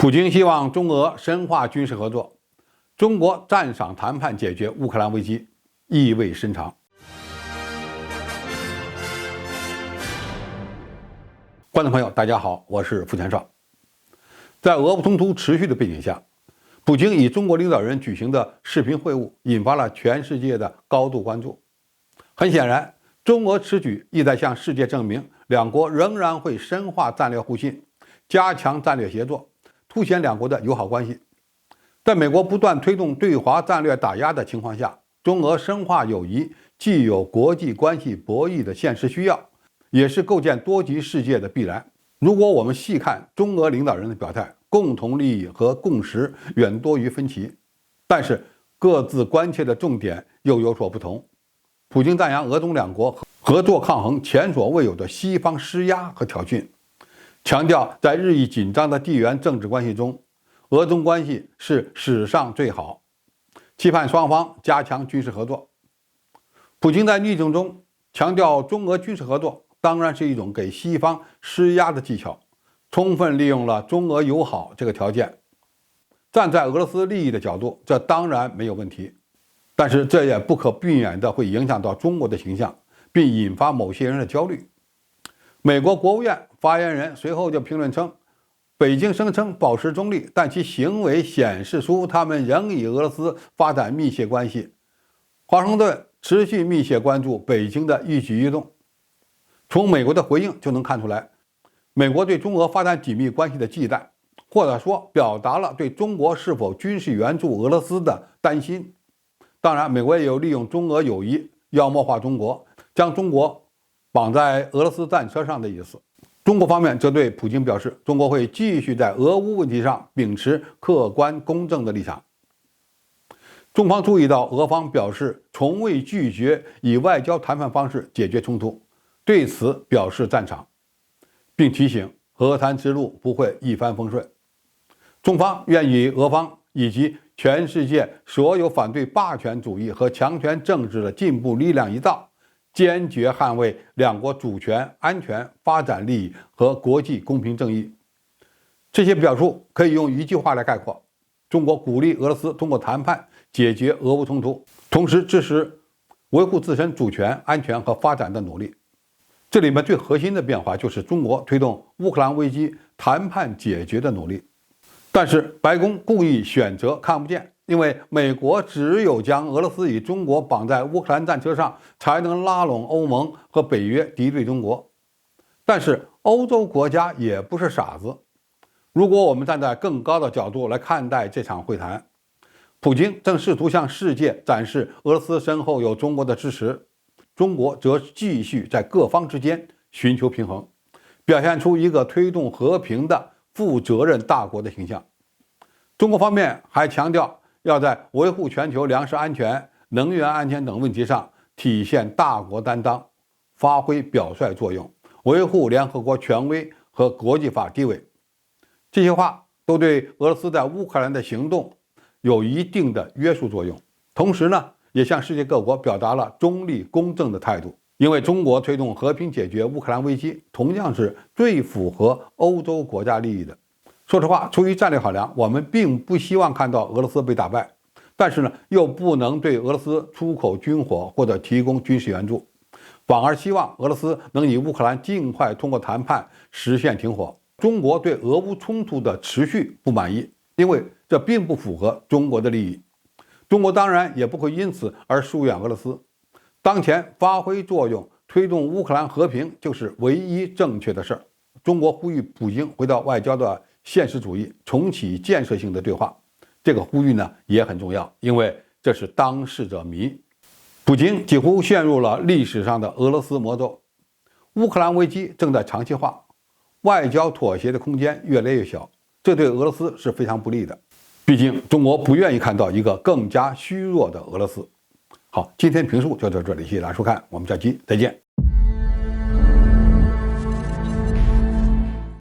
普京希望中俄深化军事合作，中国赞赏谈判解决乌克兰危机，意味深长。观众朋友，大家好，我是付全少。在俄乌冲突持续的背景下，普京与中国领导人举行的视频会晤引发了全世界的高度关注。很显然，中俄此举意在向世界证明，两国仍然会深化战略互信，加强战略协作，凸显两国的友好关系。在美国不断推动对华战略打压的情况下，中俄深化友谊既有国际关系博弈的现实需要，也是构建多极世界的必然。如果我们细看中俄领导人的表态，共同利益和共识远多于分歧，但是各自关切的重点又有所不同。普京赞扬俄中两国合作抗衡前所未有的西方施压和挑衅，强调在日益紧张的地缘政治关系中，俄中关系是史上最好，期盼双方加强军事合作。普京在逆境中强调中俄军事合作当然是一种给西方施压的技巧，充分利用了中俄友好这个条件。站在俄罗斯利益的角度，这当然没有问题，但是这也不可避免地会影响到中国的形象，并引发某些人的焦虑。美国国务院发言人随后就评论称，北京声称保持中立，但其行为显示出他们仍与俄罗斯发展密切关系。华盛顿持续密切关注北京的一举一动。从美国的回应就能看出来，美国对中俄发展紧密关系的忌惮，或者说表达了对中国是否军事援助俄罗斯的担心。当然，美国也有利用中俄友谊妖魔化中国，将中国绑在俄罗斯战车上的意思。中国方面则对普京表示，中国会继续在俄乌问题上秉持客观公正的立场。中方注意到俄方表示从未拒绝以外交谈判方式解决冲突，对此表示赞赏，并提醒和谈之路不会一帆风顺。中方愿与俄方以及全世界所有反对霸权主义和强权政治的进步力量一道，坚决捍卫两国主权、安全、发展利益和国际公平正义。这些表述可以用一句话来概括：中国鼓励俄罗斯通过谈判解决俄乌冲突，同时支持维护自身主权、安全和发展的努力。这里面最核心的变化就是中国推动乌克兰危机谈判解决的努力。但是白宫故意选择看不见，因为美国只有将俄罗斯与中国绑在乌克兰战车上，才能拉拢欧盟和北约敌对中国。但是欧洲国家也不是傻子，如果我们站在更高的角度来看待这场会谈，普京正试图向世界展示俄罗斯身后有中国的支持，中国则继续在各方之间寻求平衡，表现出一个推动和平的负责任大国的形象。中国方面还强调要在维护全球粮食安全、能源安全等问题上体现大国担当，发挥表率作用，维护联合国权威和国际法地位。这些话都对俄罗斯在乌克兰的行动有一定的约束作用，同时呢，也向世界各国表达了中立公正的态度。因为中国推动和平解决乌克兰危机，同样是最符合欧洲国家利益的。说实话，出于战略考量，我们并不希望看到俄罗斯被打败，但是呢，又不能对俄罗斯出口军火或者提供军事援助，反而希望俄罗斯能与乌克兰尽快通过谈判实现停火。中国对俄乌冲突的持续不满意，因为这并不符合中国的利益。中国当然也不会因此而疏远俄罗斯。当前发挥作用，推动乌克兰和平就是唯一正确的事儿。中国呼吁普京回到外交的现实主义，重启建设性的对话。这个呼吁呢也很重要，因为这是当事者迷。普京几乎陷入了历史上的俄罗斯魔咒。乌克兰危机正在长期化，外交妥协的空间越来越小，这对俄罗斯是非常不利的。毕竟中国不愿意看到一个更加虚弱的俄罗斯。好，今天评述就到这里，谢谢大家收看，我们下期再见。